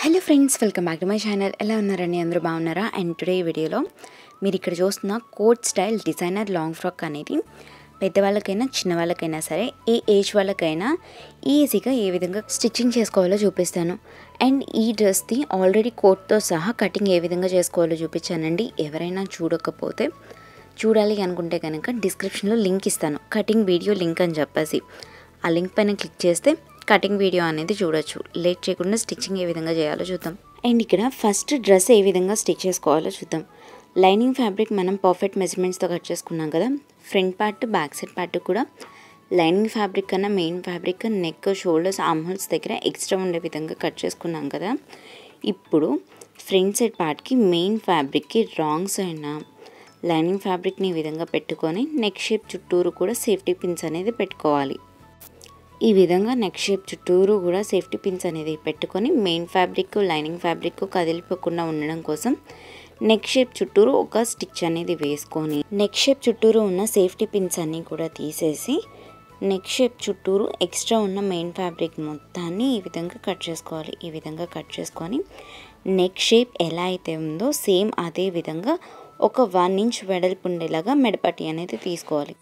Hello friends, welcome back to my channel. ఎలా ఉన్నారండి? అందరూ బాగున్నారా? అండ్ టుడే వీడియోలో మీరు ఇక్కడ చూస్తున్న coat style designer long frock అనేది పెద్దవాళ్ళకైనా చిన్నవాళ్ళకైనా సరే ఏ ఏజ్ వాళ్ళకైనా ఈజీగా ఏ విధంగా స్టిచ్చింగ్ చేసుకోవాలో చూపిస్తాను. అండ్ ఈ డ్రెస్ది ఆల్రెడీ కోట్తో సహా కటింగ్ ఏ విధంగా చేసుకోవాలో చూపించానండి. ఎవరైనా చూడకపోతే చూడాలి అనుకుంటే కనుక డిస్క్రిప్షన్లో లింక్ ఇస్తాను, కటింగ్ వీడియో లింక్ అని చెప్పేసి. ఆ లింక్ పైన క్లిక్ చేస్తే కటింగ్ వీడియో అనేది చూడొచ్చు. లేట్ చేయకుండా స్టిచ్చింగ్ ఏ విధంగా చేయాలో చూద్దాం. అండ్ ఇక్కడ ఫస్ట్ డ్రెస్ ఏ విధంగా స్టిచ్ చేసుకోవాలో చూద్దాం. లైనింగ్ ఫ్యాబ్రిక్ మనం పర్ఫెక్ట్ మెజర్మెంట్స్తో కట్ చేసుకున్నాం కదా. Front part back side part కూడా లైనింగ్ ఫ్యాబ్రిక్ కన్నా main fabric neck, shoulders, arm holes దగ్గర ఎక్స్ట్రా ఉండే విధంగా కట్ చేసుకున్నాం కదా. ఇప్పుడు ఫ్రంట్ సైడ్ పార్ట్కి మెయిన్ ఫ్యాబ్రిక్కి రాంగ్ సైడ్న లైనింగ్ ఫ్యాబ్రిక్ని ఈ విధంగా పెట్టుకొని నెక్ షేప్ చుట్టూరు కూడా సేఫ్టీ పిన్స్ అనేది పెట్టుకోవాలి. ఈ విధంగా నెక్ షేప్ చుట్టూరు కూడా సేఫ్టీ పిన్స్ అనేది పెట్టుకొని మెయిన్ ఫ్యాబ్రిక్ లైనింగ్ ఫ్యాబ్రిక్ కదిలిపోకుండా ఉండడం కోసం నెక్ షేప్ చుట్టూరు ఒక స్టిచ్ అనేది వేసుకొని నెక్ షేప్ చుట్టూరు ఉన్న సేఫ్టీ పిన్స్ అన్నీ కూడా తీసేసి నెక్ షేప్ చుట్టూరు ఎక్స్ట్రా ఉన్న మెయిన్ ఫ్యాబ్రిక్ మొత్తాన్ని ఈ విధంగా కట్ చేసుకోవాలి. ఈ విధంగా కట్ చేసుకొని నెక్ షేప్ ఎలా అయితే ఉందో సేమ్ అదే విధంగా ఒక 1 ఇంచ్ వెడల్పు ఉండేలాగా మెడపట్టి అనేది తీసుకోవాలి.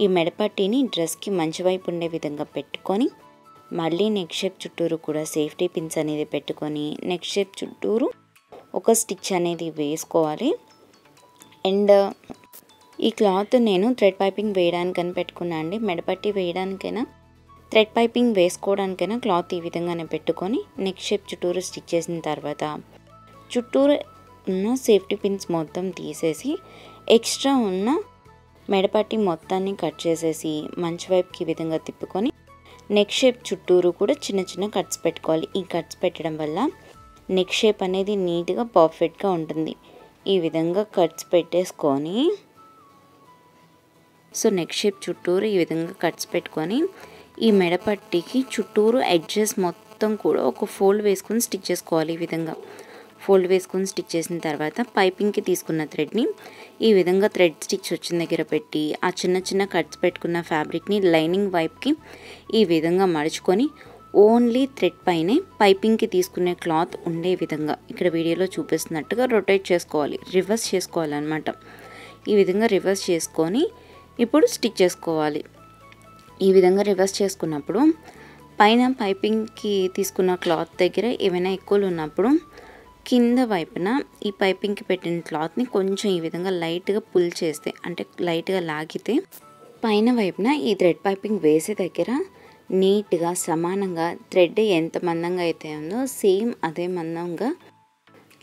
ఈ మెడపట్టిని డ్రెస్కి మంచి వైపు ఉండే విధంగా పెట్టుకొని మళ్ళీ నెక్ షేప్ చుట్టూరు కూడా సేఫ్టీ పిన్స్ అనేది పెట్టుకొని నెక్ షేప్ చుట్టూరు ఒక స్టిచ్ అనేది వేసుకోవాలి. అండ్ ఈ క్లాత్ నేను థ్రెడ్ పైపింగ్ వేయడానికని పెట్టుకున్నాను అండి. మెడపట్టి వేయడానికైనా థ్రెడ్ పైపింగ్ వేసుకోవడానికైనా క్లాత్ ఈ విధంగానే పెట్టుకొని నెక్ షేప్ చుట్టూరు స్టిచ్ చేసిన తర్వాత చుట్టూరు ఉన్న సేఫ్టీ పిన్స్ మొత్తం తీసేసి ఎక్స్ట్రా ఉన్న మెడపట్టి మొత్తాన్ని కట్ చేసేసి మంచి వైపుకి ఈ విధంగా తిప్పుకొని నెక్ షేప్ చుట్టూరు కూడా చిన్న చిన్న కట్స్ పెట్టుకోవాలి. ఈ కట్స్ పెట్టడం వల్ల నెక్ షేప్ అనేది నీట్గా పర్ఫెక్ట్గా ఉంటుంది. ఈ విధంగా కట్స్ పెట్టేసుకొని నెక్ షేప్ చుట్టూరు ఈ విధంగా కట్స్ పెట్టుకొని ఈ మెడపట్టికి చుట్టూరు ఎడ్జెస్ మొత్తం కూడా ఒక ఫోల్డ్ వేసుకొని స్టిచ్ చేసుకోవాలి. ఈ విధంగా ఫోల్డ్ వేసుకొని స్టిచ్ చేసిన తర్వాత పైపింగ్కి తీసుకున్న థ్రెడ్ని ఈ విధంగా థ్రెడ్ స్టిచ్ వచ్చిన దగ్గర పెట్టి ఆ చిన్న చిన్న కట్స్ పెట్టుకున్న ఫ్యాబ్రిక్ని లైనింగ్ వైపుకి ఈ విధంగా మడుచుకొని ఓన్లీ థ్రెడ్ పైనే పైపింగ్కి తీసుకునే క్లాత్ ఉండే విధంగా ఇక్కడ వీడియోలో చూపిస్తున్నట్టుగా రొటేట్ చేసుకోవాలి, రివర్స్ చేసుకోవాలన్నమాట. ఈ విధంగా రివర్స్ చేసుకొని ఇప్పుడు స్టిచ్ చేసుకోవాలి. ఈ విధంగా రివర్స్ చేసుకున్నప్పుడు పైన పైపింగ్కి తీసుకున్న క్లాత్ దగ్గర ఏమైనా ఎక్కువలు ఉన్నప్పుడు కింద వైపున ఈ పైపింగ్కి పెట్టిన క్లాత్ని కొంచెం ఈ విధంగా లైట్గా పుల్ చేస్తే అంటే లైట్గా లాగితే పైన వైపున ఈ థ్రెడ్ పైపింగ్ వేసే దగ్గర నీట్గా సమానంగా థ్రెడ్ ఎంత మందంగా అయితే ఉందో సేమ్ అదే మందంగా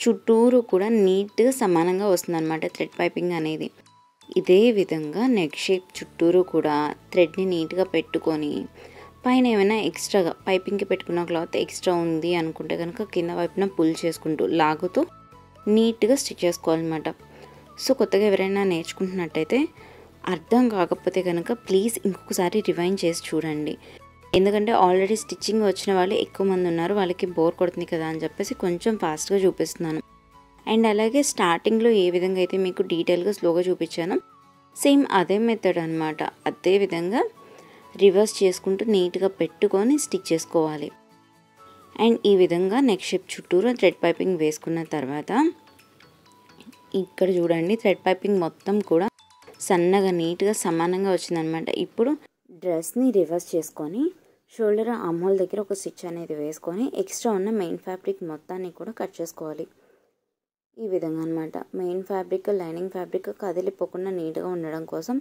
చుట్టూరు కూడా నీట్గా సమానంగా వస్తుంది అనమాట థ్రెడ్ పైపింగ్ అనేది. ఇదే విధంగా నెక్ షేప్ చుట్టూరు కూడా థ్రెడ్ని నీట్గా పెట్టుకొని పైన ఏమైనా ఎక్స్ట్రాగా పైపింగ్కి పెట్టుకున్న క్లాత్ ఎక్స్ట్రా ఉంది అనుకుంటే కనుక కింద వైపున పుల్ చేసుకుంటూ లాగుతూ నీట్గా స్టిచ్ చేసుకోవాలన్నమాట. కొత్తగా ఎవరైనా నేర్చుకుంటున్నట్టయితే అర్థం కాకపోతే కనుక ప్లీజ్ ఇంకొకసారి రివైండ్ చేసి చూడండి. ఎందుకంటే ఆల్రెడీ స్టిచ్చింగ్ వచ్చిన వాళ్ళు ఎక్కువ మంది ఉన్నారు, వాళ్ళకి బోర్ కొడుతుంది కదా అని చెప్పేసి కొంచెం ఫాస్ట్గా చూపిస్తున్నాను. అండ్ అలాగే స్టార్టింగ్లో ఏ విధంగా అయితే మీకు డీటెయిల్గా స్లోగా చూపించానో సేమ్ అదే మెథడ్ అనమాట. అదే విధంగా రివర్స్ చేసుకుంటూ నీట్గా పెట్టుకొని స్టిచ్ చేసుకోవాలి. అండ్ ఈ విధంగా నెక్ షేప్ చుట్టూరు థ్రెడ్ పైపింగ్ వేసుకున్న తర్వాత ఇక్కడ చూడండి థ్రెడ్ పైపింగ్ మొత్తం కూడా సన్నగా నీట్గా సమానంగా వచ్చిందనమాట. ఇప్పుడు డ్రెస్ని రివర్స్ చేసుకొని షోల్డర్ ఆర్మ్ హోల్ దగ్గర ఒక స్టిచ్ అనేది వేసుకొని ఎక్స్ట్రా ఉన్న మెయిన్ ఫ్యాబ్రిక్ మొత్తాన్ని కూడా కట్ చేసుకోవాలి. ఈ విధంగా అనమాట. మెయిన్ ఫ్యాబ్రిక్ లైనింగ్ ఫ్యాబ్రిక్ కదిలిపోకుండా నీట్గా ఉండడం కోసం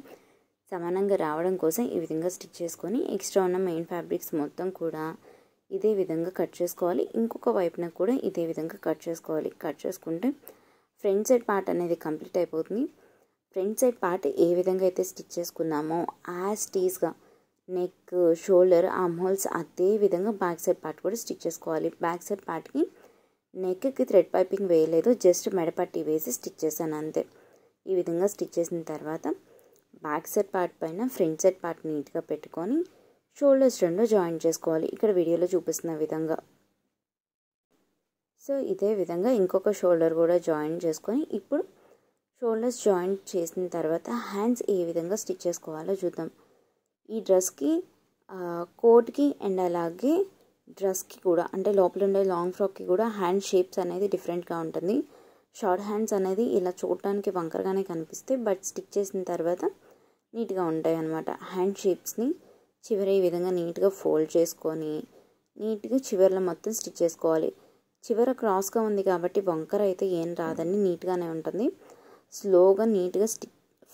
సమానంగా రావడం కోసం ఈ విధంగా స్టిచ్ చేసుకొని ఎక్స్ట్రా ఉన్న మెయిన్ ఫ్యాబ్రిక్స్ మొత్తం కూడా ఇదే విధంగా కట్ చేసుకోవాలి. ఇంకొక వైపున కూడా ఇదే విధంగా కట్ చేసుకోవాలి. కట్ చేసుకుంటే ఫ్రంట్ సైడ్ పార్ట్ అనేది కంప్లీట్ అయిపోతుంది. ఫ్రంట్ సైడ్ పార్ట్ ఏ విధంగా అయితే స్టిచ్ చేసుకున్నామో యాజ్ టీస్గా నెక్, షోల్డర్, ఆర్మ్ హోల్స్ అదే విధంగా బ్యాక్ సైడ్ పార్ట్ కూడా స్టిచ్ చేసుకోవాలి. బ్యాక్ సైడ్ పార్ట్కి నెక్కి థ్రెడ్ పైపింగ్ వేయలేదు, జస్ట్ మెడపట్టి వేసి స్టిచ్ చేశాను అంతే. ఈ విధంగా స్టిచ్ చేసిన తర్వాత బ్యాక్ సైడ్ పార్ట్ పైన ఫ్రంట్ సైడ్ పార్ట్ నీట్గా పెట్టుకొని షోల్డర్స్ రెండు జాయిన్ చేసుకోవాలి ఇక్కడ వీడియోలో చూపిస్తున్న విధంగా. ఇదే విధంగా ఇంకొక షోల్డర్ కూడా జాయిన్ చేసుకొని ఇప్పుడు షోల్డర్స్ జాయిన్ చేసిన తర్వాత హ్యాండ్స్ ఏ విధంగా స్టిచ్ చేసుకోవాలో చూద్దాం. ఈ డ్రెస్కి కోట్కి అండ్ అలాగే డ్రెస్కి కూడా అంటే లోపల ఉండే లాంగ్ ఫ్రాక్కి కూడా హ్యాండ్ షేప్స్ అనేది డిఫరెంట్గా ఉంటుంది. షార్ట్ హ్యాండ్స్ అనేది ఇలా చూడటానికి వంకరగానే కనిపిస్తాయి, బట్ స్టిచ్ చేసిన తర్వాత నీట్గా ఉంటాయి అన్నమాట. హ్యాండ్ షేప్స్ని చివర ఈ విధంగా నీట్గా ఫోల్డ్ చేసుకొని నీట్గా చివరిలో మొత్తం స్టిచ్ చేసుకోవాలి. చివర క్రాస్గా ఉంది కాబట్టి వంకర అయితే ఏం రాదండి, నీట్గానే ఉంటుంది. స్లోగా నీట్గా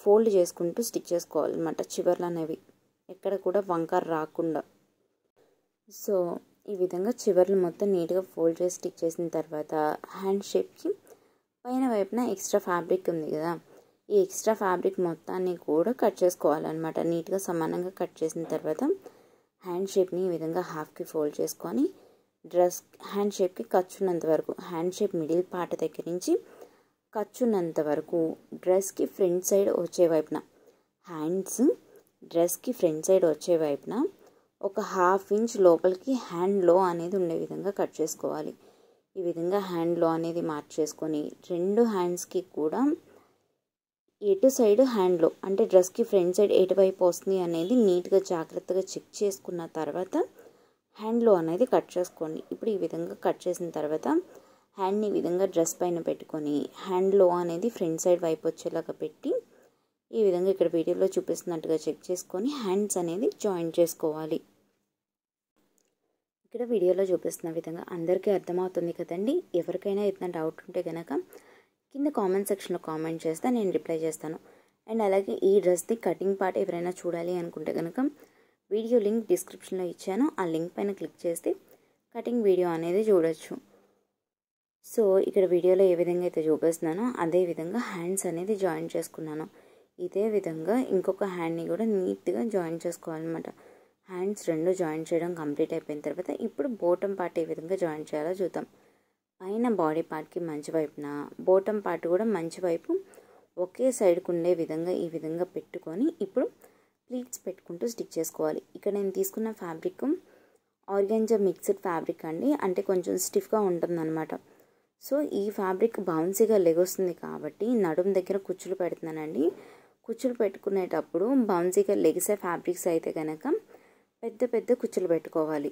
ఫోల్డ్ చేసుకుంటూ స్టిచ్ చేసుకోవాలన్నమాట చివర్లు అనేవి, ఎక్కడ కూడా వంకర రాకుండా. సో ఈ విధంగా చివర్లు మొత్తం నీట్గా ఫోల్డ్ చేసి స్టిచ్ చేసిన తర్వాత హ్యాండ్ షేప్కి పైన వైపున ఎక్స్ట్రా ఫ్యాబ్రిక్ ఉంది కదా, ఈ ఎక్స్ట్రా ఫ్యాబ్రిక్ మొత్తాన్ని కూడా కట్ చేసుకోవాలన్నమాట. నీట్గా సమానంగా కట్ చేసిన తర్వాత హ్యాండ్ షేప్ని ఈ విధంగా హాఫ్కి ఫోల్డ్ చేసుకొని డ్రెస్ హ్యాండ్ షేప్కి ఖర్చున్నంత వరకు, హ్యాండ్ షేప్ మిడిల్ పార్ట్ దగ్గర నుంచి ఖర్చున్నంత వరకు డ్రెస్కి ఫ్రంట్ సైడ్ వచ్చే వైపున, హ్యాండ్స్ డ్రెస్కి ఫ్రంట్ సైడ్ వచ్చే వైపున ఒక 1/2 ఇంచ్ లోపలికి హ్యాండ్ లో అనేది ఉండే విధంగా కట్ చేసుకోవాలి. ఈ విధంగా హ్యాండ్ లో అనేది మార్క్ చేసుకొని 2 హ్యాండ్స్కి కూడా ఎటు సైడ్ హ్యాండ్లో అంటే డ్రెస్కి ఫ్రంట్ సైడ్ ఎటువైపు వస్తుంది అనేది నీట్గా జాగ్రత్తగా చెక్ చేసుకున్న తర్వాత హ్యాండ్లో అనేది కట్ చేసుకోండి. ఇప్పుడు ఈ విధంగా కట్ చేసిన తర్వాత హ్యాండ్ని ఈ విధంగా డ్రెస్ పైన పెట్టుకొని హ్యాండ్లో అనేది ఫ్రంట్ సైడ్ వైపు వచ్చేలాగా పెట్టి ఈ విధంగా ఇక్కడ వీడియోలో చూపిస్తున్నట్టుగా చెక్ చేసుకొని హ్యాండ్స్ అనేది జాయిన్ చేసుకోవాలి. ఇక్కడ వీడియోలో చూపిస్తున్న విధంగా అందరికీ అర్థమవుతుంది కదండి. ఎవరికైనా ఏదైనా డౌట్ ఉంటే కనుక కింద కామెంట్ సెక్షన్లో కామెంట్ చేస్తే నేను రిప్లై చేస్తాను. అండ్ అలాగే ఈ డ్రెస్ది కటింగ్ పార్ట్ ఎవరైనా చూడాలి అనుకుంటే కనుక వీడియో లింక్ డిస్క్రిప్షన్లో ఇచ్చాను, ఆ లింక్ పైన క్లిక్ చేస్తే కటింగ్ వీడియో అనేది చూడొచ్చు. సో ఇక్కడ వీడియోలో ఏ విధంగా అయితే చూపిస్తున్నానో అదే విధంగా హ్యాండ్స్ అనేది జాయిన్ చేసుకున్నాను. ఇదే విధంగా ఇంకొక హ్యాండ్ని కూడా నీట్గా జాయిన్ చేసుకోవాలన్నమాట. హ్యాండ్స్ 2 జాయిన్ చేయడం కంప్లీట్ అయిపోయిన తర్వాత ఇప్పుడు బోటమ్ పార్ట్ ఏ విధంగా జాయిన్ చేయాలో చూద్దాం. పైన బాడీ పార్ట్కి మంచి వైపున, బోటమ్ పార్ట్ కూడా మంచి వైపు ఒకే సైడ్కి ఉండే విధంగా ఈ విధంగా పెట్టుకొని ఇప్పుడు ప్లీట్స్ పెట్టుకుంటూ స్టిచ్ చేసుకోవాలి. ఇక్కడ నేను తీసుకున్న ఫ్యాబ్రిక్ ఆర్గాంజా మిక్స్డ్ ఫ్యాబ్రిక్ అండి, అంటే కొంచెం స్టిఫ్గా ఉంటుందన్నమాట. సో ఈ ఫ్యాబ్రిక్ బౌన్సీగా లెగొస్తుంది కాబట్టి నడుం దగ్గర కుచ్చులు పెడుతున్నానండి. కుచ్చులు పెట్టుకునేటప్పుడు బౌన్సీగా లెగిసే ఫ్యాబ్రిక్స్ అయితే కనుక పెద్ద పెద్ద కుచ్చులు పెట్టుకోవాలి.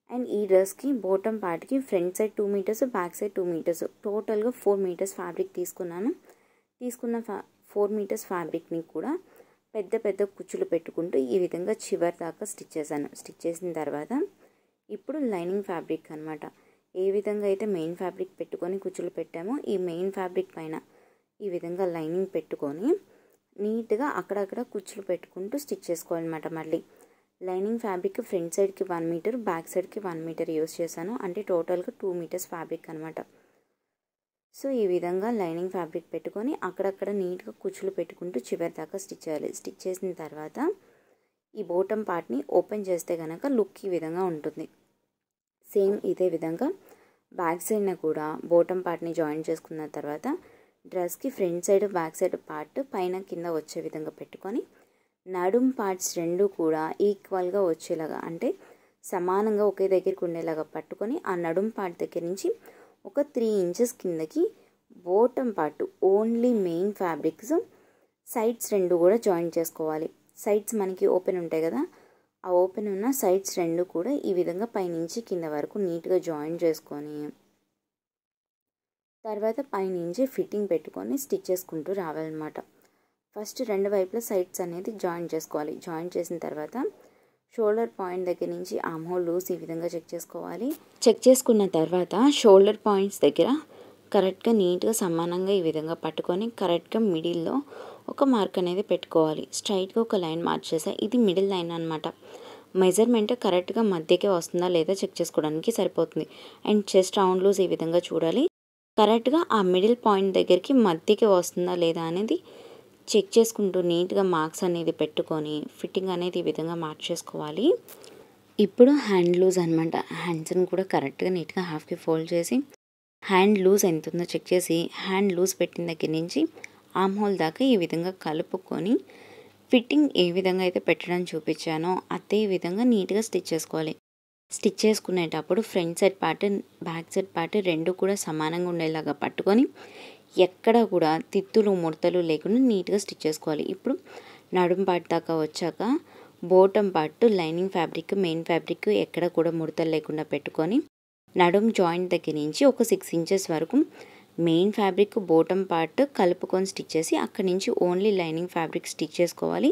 అండ్ ఈ డ్రెస్కి బోటమ్ పార్ట్కి front side 2 metres, back side 2 metres, టోటల్గా 4 మీటర్స్ ఫ్యాబ్రిక్ తీసుకున్నాను. తీసుకున్న 4 మీటర్స్ ఫ్యాబ్రిక్ని కూడా పెద్ద పెద్ద కుచ్చులు పెట్టుకుంటూ ఈ విధంగా చివరి దాకా స్టిచ్ చేశాను. స్టిచ్ చేసిన తర్వాత ఇప్పుడు లైనింగ్ ఫ్యాబ్రిక్ అనమాట. ఏ విధంగా అయితే మెయిన్ ఫ్యాబ్రిక్ పెట్టుకొని కుచ్చులు పెట్టామో ఈ మెయిన్ ఫ్యాబ్రిక్ పైన ఈ విధంగా లైనింగ్ పెట్టుకొని నీట్గా అక్కడక్కడ కుచ్చులు పెట్టుకుంటూ స్టిచ్ చేసుకోవాలన్నమాట. మళ్ళీ లైనింగ్ ఫ్యాబ్రిక్ ఫ్రంట్ సైడ్కి 1 మీటర్, బ్యాక్ సైడ్కి 1 మీటర్ యూస్ చేశాను, అంటే టోటల్గా 2 మీటర్స్ ఫ్యాబ్రిక్ అనమాట. సో ఈ విధంగా లైనింగ్ ఫ్యాబ్రిక్ పెట్టుకొని అక్కడక్కడ నీట్గా కుచ్చులు పెట్టుకుంటూ చివరి దాకా స్టిచ్ చేయాలి. స్టిచ్ చేసిన తర్వాత ఈ బోటమ్ పార్ట్ని ఓపెన్ చేస్తే కనుక లుక్ ఈ విధంగా ఉంటుంది. సేమ్ ఇదే విధంగా బ్యాక్ సైడ్ని కూడా బోటమ్ పార్ట్ని జాయిన్ చేసుకున్న తర్వాత డ్రెస్కి front side, back side part పైన కింద వచ్చే విధంగా పెట్టుకొని నడుం పార్ట్స్ 2 కూడా ఈక్వల్గా వచ్చేలాగా అంటే సమానంగా ఒకే దగ్గరికి ఉండేలాగా పట్టుకొని ఆ నడుం పార్ట్ దగ్గర నుంచి ఒక 3 ఇంచెస్ కిందకి bottom part only main fabrics sides 2 కూడా జాయిన్ చేసుకోవాలి. సైడ్స్ మనకి ఓపెన్ ఉంటాయి కదా, ఆ ఓపెన్ ఉన్న సైడ్స్ 2 కూడా ఈ విధంగా పైనుంచి కింద వరకు నీట్గా జాయిన్ చేసుకొని తర్వాత పైనుంచి ఫిట్టింగ్ పెట్టుకొని స్టిచ్ చేసుకుంటూ రావాలన్నమాట. ఫస్ట్ 2 వైపుల సైడ్స్ అనేది జాయిన్ చేసుకోవాలి. జాయిన్ చేసిన తర్వాత షోల్డర్ పాయింట్ దగ్గర నుంచి ఆర్మ్ హోల్ లూజ్ ఈ విధంగా చెక్ చేసుకోవాలి. చెక్ చేసుకున్న తర్వాత షోల్డర్ పాయింట్స్ దగ్గర కరెక్ట్గా నీట్గా సమానంగా ఈ విధంగా పట్టుకొని కరెక్ట్గా మిడిల్లో ఒక మార్క్ అనేది పెట్టుకోవాలి. స్ట్రైట్గా ఒక లైన్ మార్క్ చేసా, ఇది మిడిల్ లైన్ అనమాట. మెజర్మెంట్ కరెక్ట్గా మధ్యకే వస్తుందా లేదా చెక్ చేసుకోవడానికి సరిపోతుంది. అండ్ చెస్ట్ రౌండ్ లూజ్ ఈ విధంగా చూడాలి. కరెక్ట్గా ఆ మిడిల్ పాయింట్ దగ్గరికి మధ్యకి వస్తుందా లేదా అనేది చెక్ చేసుకుంటూ నీట్గా మార్క్స్ అనేది పెట్టుకొని ఫిట్టింగ్ అనేది ఈ విధంగా మార్క్ చేసుకోవాలి. ఇప్పుడు హ్యాండ్ లూజ్ అనమాట. హ్యాండ్స్ని కూడా కరెక్ట్గా నీట్గా హాఫ్కి ఫోల్డ్ చేసి హ్యాండ్ లూజ్ ఎంత ఉందో చెక్ చేసి హ్యాండ్ లూజ్ పెట్టిన దగ్గర నుంచి ఆర్మ్ హోల్ దాకా ఈ విధంగా కలుపుకొని ఫిట్టింగ్ ఏ విధంగా అయితే పెట్టడం చూపించానో అదే విధంగా నీట్గా స్టిచ్ చేసుకోవాలి. స్టిచ్ చేసుకునేటప్పుడు front side part, back side part 2 కూడా సమానంగా ఉండేలాగా పట్టుకొని ఎక్కడ కూడా తిత్తులు ముడతలు లేకుండా నీట్గా స్టిచ్ చేసుకోవాలి. ఇప్పుడు నడుం పార్ట్ దాకా వచ్చాక bottom part lining fabric main fabric ఎక్కడ కూడా ముడతలు లేకుండా పెట్టుకొని నడుం జాయింట్ దగ్గర నుంచి ఒక 6 ఇంచెస్ వరకు మెయిన్ ఫ్యాబ్రిక్ బాటమ్ పార్ట్ కలుపుకొని స్టిచ్ చేసి అక్కడి నుంచి ఓన్లీ లైనింగ్ ఫ్యాబ్రిక్ స్టిచ్ చేసుకోవాలి.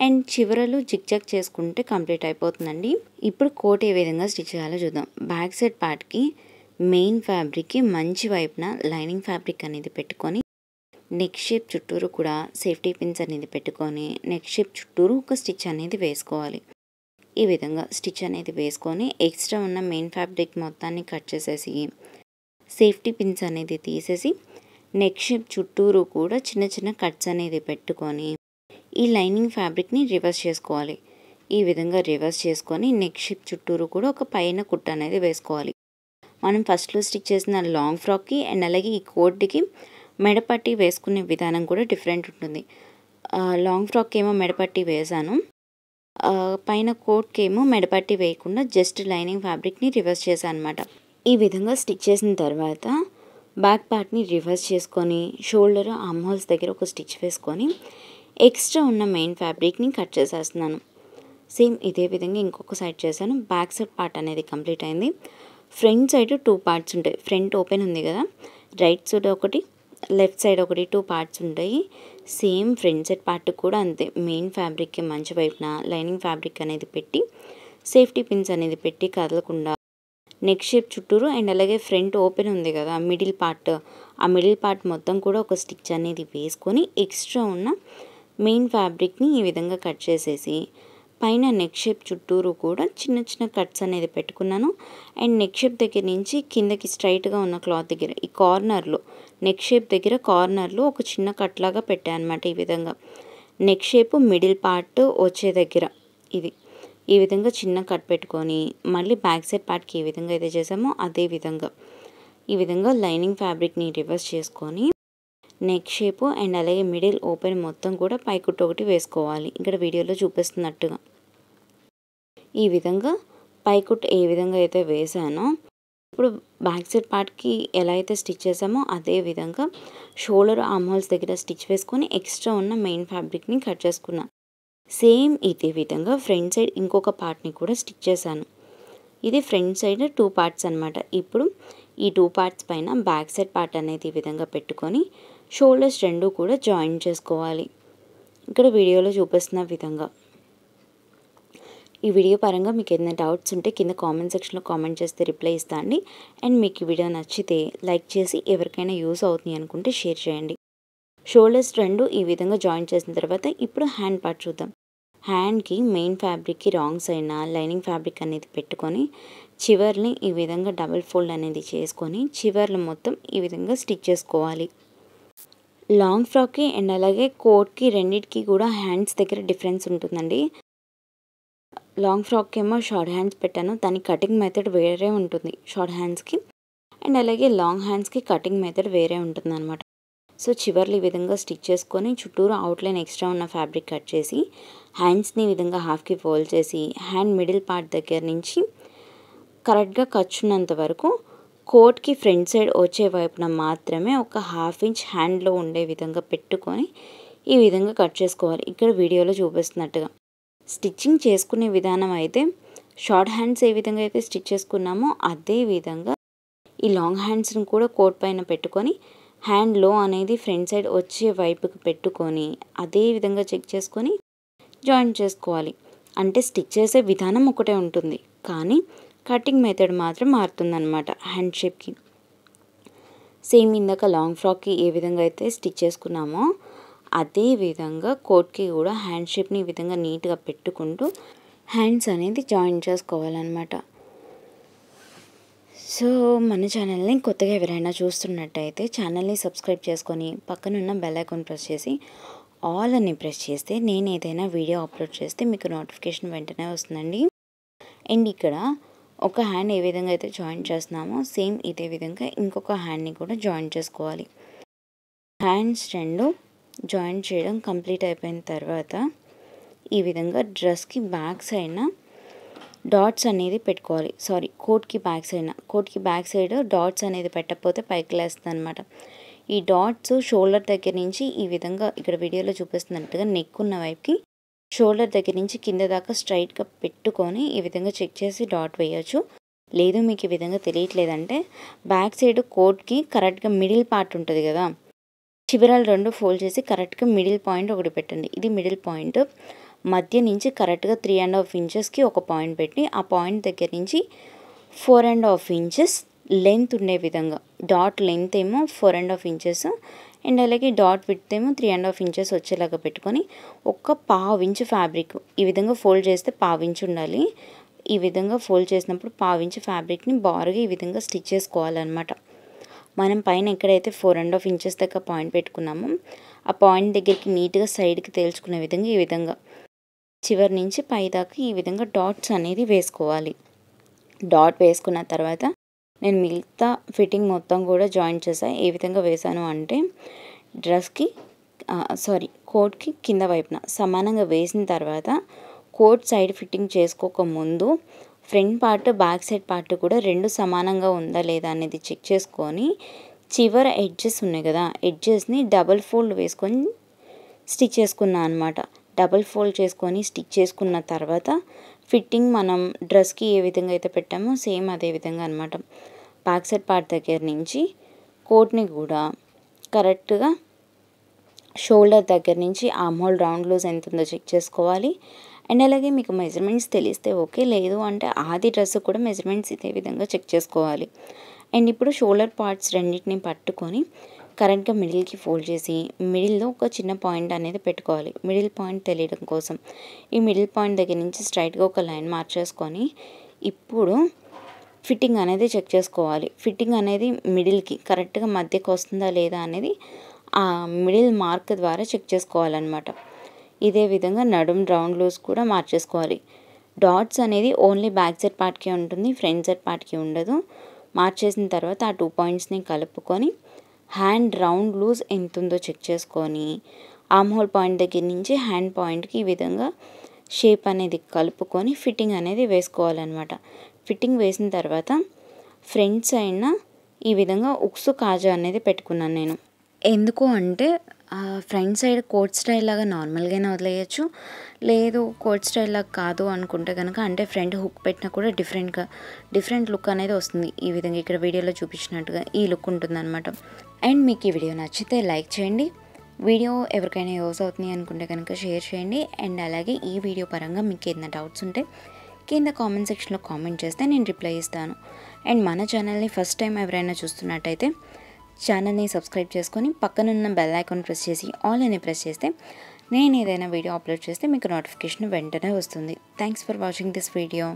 అండ్ చివరలు జిగ్జాగ్ చేసుకుంటే కంప్లీట్ అయిపోతుందండి. ఇప్పుడు కోట్ ఏ విధంగా స్టిచ్ చేయాలో చూద్దాం. బ్యాక్ సైడ్ పార్ట్కి మెయిన్ ఫ్యాబ్రిక్కి మంచి వైపున లైనింగ్ ఫ్యాబ్రిక్ అనేది పెట్టుకొని నెక్ షేప్ చుట్టూరు కూడా సేఫ్టీ పిన్స్ అనేది పెట్టుకొని నెక్ షేప్ చుట్టూరు ఒక స్టిచ్ అనేది వేసుకోవాలి. ఈ విధంగా స్టిచ్ అనేది వేసుకొని ఎక్స్ట్రా ఉన్న మెయిన్ ఫ్యాబ్రిక్ మొత్తాన్ని కట్ చేసేసి సేఫ్టీ పిన్స్ అనేది తీసేసి నెక్ షేప్ చుట్టూరు కూడా చిన్న చిన్న కట్స్ అనేది పెట్టుకొని ఈ లైనింగ్ ఫ్యాబ్రిక్ని రివర్స్ చేసుకోవాలి. ఈ విధంగా రివర్స్ చేసుకొని నెక్ షేప్ చుట్టూరు కూడా ఒక పైన కుట్ట అనేది వేసుకోవాలి. మనం ఫస్ట్లో స్టిచ్ చేసిన లాంగ్ ఫ్రాక్కి అండ్ అలాగే ఈ కోట్కి మెడపట్టి వేసుకునే విధానం కూడా డిఫరెంట్ ఉంటుంది. లాంగ్ ఫ్రాక్కి ఏమో మెడపట్టి వేసాను, పైన కోట్కి ఏమో మెడపట్టి వేయకుండా జస్ట్ లైనింగ్ ఫ్యాబ్రిక్ని రివర్స్ చేశాను అనమాట. ఈ విధంగా స్టిచ్ చేసిన తర్వాత బ్యాక్ పార్ట్ని రివర్స్ చేసుకొని షోల్డర్ ఆర్మ్ హోల్స్ దగ్గర ఒక స్టిచ్ వేసుకొని ఎక్స్ట్రా ఉన్న మెయిన్ ఫ్యాబ్రిక్ని కట్ చేసేస్తున్నాను. సేమ్ ఇదే విధంగా ఇంకొక సైడ్ చేశాను. బ్యాక్ సైడ్ పార్ట్ అనేది కంప్లీట్ అయింది. ఫ్రంట్ సైడ్ 2 పార్ట్స్ ఉంటాయి. ఫ్రంట్ ఓపెన్ ఉంది కదా, రైట్ సైడ్ ఒకటి లెఫ్ట్ సైడ్ ఒకటి 2 పార్ట్స్ ఉంటాయి. సేమ్ ఫ్రంట్ సైడ్ పార్ట్ కూడా అంతే. మెయిన్ ఫ్యాబ్రిక్కి మంచి వైపున లైనింగ్ ఫ్యాబ్రిక్ అనేది పెట్టి సేఫ్టీ పిన్స్ అనేది పెట్టి కదలకుండా నెక్ షేప్ చుట్టూరు అండ్ అలాగే ఫ్రంట్ ఓపెన్ ఉంది కదా మిడిల్ పార్ట్, ఆ మిడిల్ పార్ట్ మొత్తం కూడా ఒక స్టిచ్ అనేది వేసుకొని ఎక్స్ట్రా ఉన్న మెయిన్ ఫ్యాబ్రిక్ని ఈ విధంగా కట్ చేసేసి పైన నెక్ షేప్ చుట్టూరు కూడా చిన్న చిన్న కట్స్ అనేది పెట్టుకున్నాను. అండ్ నెక్ షేప్ దగ్గర నుంచి కిందకి స్ట్రైట్గా ఉన్న క్లాత్ దగ్గర ఈ కార్నర్లో నెక్ షేప్ దగ్గర కార్నర్లో ఒక చిన్న కట్ లాగా పెట్టాను అనమాట. ఈ విధంగా నెక్ షేప్ మిడిల్ పార్ట్ వచ్చే దగ్గర ఇది ఈ విధంగా చిన్న కట్ పెట్టుకొని మళ్ళీ బ్యాక్ సైడ్ పార్ట్కి ఏ విధంగా అయితే చేసామో అదే విధంగా ఈ విధంగా లైనింగ్ ఫ్యాబ్రిక్ని రివర్స్ చేసుకొని నెక్ షేప్ అండ్ అలాగే మిడిల్ ఓపెన్ మొత్తం కూడా పైకుట్టు ఒకటి వేసుకోవాలి. ఇక్కడ వీడియోలో చూపిస్తున్నట్టుగా ఈ విధంగా పైకుట్టు ఏ విధంగా అయితే వేసానో ఇప్పుడు బ్యాక్ సైడ్ పార్ట్కి ఎలా అయితే స్టిచ్ చేసామో అదే విధంగా షోల్డర్ ఆర్మ్ హోల్స్ దగ్గర స్టిచ్ వేసుకొని ఎక్స్ట్రా ఉన్న మెయిన్ ఫ్యాబ్రిక్ని కట్ చేసుకున్నాను. సేమ్ ఇదే విధంగా ఫ్రంట్ సైడ్ ఇంకొక పార్ట్ని కూడా స్టిచ్ చేశాను. ఇది ఫ్రంట్ సైడ్ 2 పార్ట్స్ అనమాట. ఇప్పుడు ఈ 2 పార్ట్స్ పైన బ్యాక్ సైడ్ పార్ట్ అనేది ఈ విధంగా పెట్టుకొని షోల్డర్స్ రెండు కూడా జాయిన్ చేసుకోవాలి. ఇక్కడ వీడియోలో చూపిస్తున్న విధంగా. ఈ వీడియో పరంగా మీకు ఏదైనా డౌట్స్ ఉంటే కింద కామెంట్ సెక్షన్లో కామెంట్ చేస్తే రిప్లై ఇస్తా అండి. అండ్ మీకు ఈ వీడియో నచ్చితే లైక్ చేసి ఎవరికైనా యూస్ అవుతుంది అనుకుంటే షేర్ చేయండి. షోల్డర్స్ రెండు ఈ విధంగా జాయిన్ చేసిన తర్వాత ఇప్పుడు హ్యాండ్ పార్ట్ చూద్దాం. హ్యాండ్కి మెయిన్ ఫ్యాబ్రిక్కి రాంగ్ సైడ్న లైనింగ్ ఫ్యాబ్రిక్ అనేది పెట్టుకొని చివర్ని ఈ విధంగా డబుల్ ఫోల్డ్ అనేది చేసుకొని చివర్లు మొత్తం ఈ విధంగా స్టిచ్ చేసుకోవాలి. లాంగ్ ఫ్రాక్కి అండ్ అలాగే కోట్కి రెండింటికి కూడా హ్యాండ్స్ దగ్గర డిఫరెన్స్ ఉంటుందండి. లాంగ్ ఫ్రాక్కి ఏమో షార్ట్ హ్యాండ్స్ పెట్టాను, దాని కటింగ్ మెథడ్ వేరే ఉంటుంది షార్ట్ హ్యాండ్స్కి. అండ్ అలాగే లాంగ్ హ్యాండ్స్కి కటింగ్ మెథడ్ వేరే ఉంటుంది అనమాట. సో చివర్లు ఈ విధంగా స్టిచ్ చేసుకొని చుట్టూరు అవుట్లైన్ ఎక్స్ట్రా ఉన్న ఫ్యాబ్రిక్ కట్ చేసి హ్యాండ్స్ని ఈ విధంగా హాఫ్కి ఫోల్డ్ చేసి హ్యాండ్ మిడిల్ పార్ట్ దగ్గర నుంచి కరెక్ట్గా ఖర్చున్నంత వరకు కోట్కి ఫ్రంట్ సైడ్ వచ్చే వైపున మాత్రమే ఒక 1/2 ఇంచ్ హ్యాండ్లో ఉండే విధంగా పెట్టుకొని ఈ విధంగా కట్ చేసుకోవాలి. ఇక్కడ వీడియోలో చూపిస్తున్నట్టుగా స్టిచ్చింగ్ చేసుకునే విధానం అయితే షార్ట్ హ్యాండ్స్ ఏ విధంగా అయితే స్టిచ్ చేసుకున్నామో అదే విధంగా ఈ లాంగ్ హ్యాండ్స్ని కూడా కోట్ పైన పెట్టుకొని హ్యాండ్ లో అనేది ఫ్రంట్ సైడ్ వచ్చే వైపుకి పెట్టుకొని అదే విధంగా చెక్ చేసుకొని జాయిన్ చేసుకోవాలి. అంటే స్టిచ్ చేసే విధానం ఒకటే ఉంటుంది కానీ కటింగ్ మెథడ్ మాత్రం మారుతుందన్నమాట హ్యాండ్ షేప్కి. సేమ్ ఇందాక లాంగ్ ఫ్రాక్కి ఏ విధంగా అయితే స్టిచ్ చేసుకున్నామో అదే విధంగా కోట్కి కూడా హ్యాండ్ షేప్ని ఈ విధంగా నీట్గా పెట్టుకుంటూ హ్యాండ్స్ అనేది జాయిన్ చేసుకోవాలన్నమాట. సో మన ఛానల్ని కొత్తగా ఎవరైనా చూస్తున్నట్టయితే ఛానల్ని సబ్స్క్రైబ్ చేసుకొని పక్కనున్న బెల్ ఐకాన్ ప్రెస్ చేసి ఆల్ అని ప్రెస్ చేస్తే నేను ఏదైనా వీడియో అప్లోడ్ చేస్తే మీకు నోటిఫికేషన్ వెంటనే వస్తుందండి. అండ్ ఇక్కడ ఒక హ్యాండ్ ఏ విధంగా అయితే జాయిన్ చేస్తున్నామో సేమ్ ఇదే విధంగా ఇంకొక హ్యాండ్ని కూడా జాయిన్ చేసుకోవాలి. హ్యాండ్స్ రెండు జాయిన్ చేయడం కంప్లీట్ అయిపోయిన తర్వాత ఈ విధంగా డ్రెస్కి బ్యాక్ సైడ్న డాట్స్ అనేది పెట్టుకోవాలి. కోట్కి బ్యాక్ సైడ్ డాట్స్ అనేది పెట్టకపోతే పైకి లేస్తుంది అనమాట. ఈ డాట్స్ షోల్డర్ దగ్గర నుంచి ఈ విధంగా ఇక్కడ వీడియోలో చూపిస్తున్నట్టుగా నెక్ ఉన్న వైపుకి షోల్డర్ దగ్గర నుంచి కింద దాకా స్ట్రైట్గా పెట్టుకొని ఈ విధంగా చెక్ చేసి డాట్ వేయచ్చు. లేదు మీకు ఈ విధంగా తెలియట్లేదంటే బ్యాక్ సైడ్ కోట్కి కరెక్ట్గా మిడిల్ పార్ట్ ఉంటుంది కదా, చివరాలు 2 ఫోల్డ్ చేసి కరెక్ట్గా మిడిల్ పాయింట్ ఒకటి పెట్టండి. ఇది మిడిల్ పాయింట్. మధ్య నుంచి కరెక్ట్గా 3.5 ఇంచెస్కి ఒక పాయింట్ పెట్టి ఆ పాయింట్ దగ్గర నుంచి 4.5 ఇంచెస్ లెంత్ ఉండే విధంగా, డాట్ లెంత్ ఏమో 4.5 ఇంచెస్ అండ్ అలాగే డాట్ విడ్త్ ఏమో 3.5 ఇంచెస్ వచ్చేలాగా పెట్టుకొని ఒక పావు ఇంచు ఫ్యాబ్రిక్ ఈ విధంగా ఫోల్డ్ చేస్తే పావు ఇంచు ఉండాలి. ఈ విధంగా ఫోల్డ్ చేసినప్పుడు పావు ఇంచు ఫ్యాబ్రిక్ని బారుగా ఈ విధంగా స్టిచ్ చేసుకోవాలన్నమాట. మనం పైన ఎక్కడైతే 4.5 ఇంచెస్ దాకా పాయింట్ పెట్టుకున్నామో ఆ పాయింట్ దగ్గరికి నీట్గా సైడ్కి తేల్చుకునే విధంగా ఈ విధంగా చివరి నుంచి పై దాకా ఈ విధంగా డాట్స్ అనేది వేసుకోవాలి. డాట్ వేసుకున్న తర్వాత నేను మిగతా ఫిట్టింగ్ మొత్తం కూడా జాయింట్ చేశాను. ఏ విధంగా వేసాను అంటే కోట్కి కింద వైపున సమానంగా వేసిన తర్వాత కోట్ సైడ్ ఫిట్టింగ్ చేసుకోకముందు front part back side part కూడా 2 సమానంగా ఉందా లేదా అనేది చెక్ చేసుకొని చివర ఎడ్జెస్ ఉన్నాయి కదా, ఎడ్జెస్ని డబల్ ఫోల్డ్ వేసుకొని స్టిచ్ చేసుకున్నాను అనమాట. డబల్ ఫోల్డ్ చేసుకొని స్టిచ్ చేసుకున్న తర్వాత ఫిట్టింగ్ మనం డ్రెస్కి ఏ విధంగా అయితే పెట్టామో సేమ్ అదే విధంగా అనమాట. బ్యాక్ సైడ్ పార్ట్ దగ్గర నుంచి కోట్ని కూడా కరెక్ట్గా షోల్డర్ దగ్గర నుంచి ఆర్మ్ హోల్ రౌండ్ లూజ్ ఎంత ఉందో చెక్ చేసుకోవాలి. అండ్ అలాగే మీకు మెజర్మెంట్స్ తెలిస్తే ఓకే, లేదు అంటే ఆది డ్రెస్ కూడా మెజర్మెంట్స్ ఇదే విధంగా చెక్ చేసుకోవాలి. అండ్ ఇప్పుడు షోల్డర్ పార్ట్స్ రెండింటిని పట్టుకొని కరెక్ట్గా మిడిల్కి ఫోల్డ్ చేసి మిడిల్లో ఒక చిన్న పాయింట్ అనేది పెట్టుకోవాలి. మిడిల్ పాయింట్ తెలియడం కోసం ఈ మిడిల్ పాయింట్ దగ్గర నుంచి స్ట్రైట్గా ఒక లైన్ మార్చేసుకొని ఇప్పుడు ఫిట్టింగ్ అనేది చెక్ చేసుకోవాలి. ఫిట్టింగ్ అనేది మిడిల్కి కరెక్ట్గా మధ్యకి వస్తుందా లేదా అనేది ఆ మిడిల్ మార్క్ ద్వారా చెక్ చేసుకోవాలన్నమాట. ఇదే విధంగా నడుం రౌండ్ లూజ్ కూడా మార్చేసుకోవాలి. డాట్స్ అనేది ఓన్లీ బ్యాక్ సైడ్ పార్ట్కి ఉంటుంది, ఫ్రంట్ సైడ్ పార్ట్కి ఉండదు. మార్చేసిన తర్వాత ఆ 2 పాయింట్స్ని కలుపుకొని హ్యాండ్ రౌండ్ లూజ్ ఎంత ఉందో చెక్ చేసుకొని ఆర్మ్ హోల్ పాయింట్ దగ్గర నుంచి హ్యాండ్ పాయింట్కి ఈ విధంగా షేప్ అనేది కలుపుకొని ఫిట్టింగ్ అనేది వేసుకోవాలన్నమాట. ఫిట్టింగ్ వేసిన తర్వాత ఫ్రంట్ సైడ్న ఈ విధంగా ఉక్సు కాజా అనేది పెట్టుకున్నాను నేను. ఎందుకు అంటే ఫ్రంట్ సైడ్ కోట్ స్టైల్ లాగా నార్మల్గానే వదిలేయచ్చు, లేదు కోట్ స్టైల్ లాగా కాదు అనుకుంటే కనుక అంటే ఫ్రంట్ హుక్ పెట్టినా కూడా డిఫరెంట్ లుక్ అనేది వస్తుంది. ఈ విధంగా ఇక్కడ వీడియోలో చూపించినట్టుగా ఈ లుక్ ఉంటుందన్నమాట. అండ్ మీకు ఈ వీడియో నచ్చితే లైక్ చేయండి. వీడియో ఎవరికైనా యూజ్ అవుతుంది అనుకుంటే కనుక షేర్ చేయండి. అండ్ అలాగే ఈ వీడియో పరంగా మీకు ఏదైనా డౌట్స్ ఉంటే కింద కామెంట్ సెక్షన్లో కామెంట్ చేస్తే నేను రిప్లై ఇస్తాను. అండ్ మన ఛానల్ని ఫస్ట్ టైం ఎవరైనా చూస్తున్నట్టయితే ఛానల్ని సబ్స్క్రైబ్ చేసుకొని పక్కనున్న బెల్ ఐకాన్ ప్రెస్ చేసి ఆల్ అని ప్రెస్ చేస్తే నేను ఏదైనా వీడియో అప్లోడ్ చేస్తే మీకు నోటిఫికేషన్ వెంటనే వస్తుంది. Thanks for watching this video.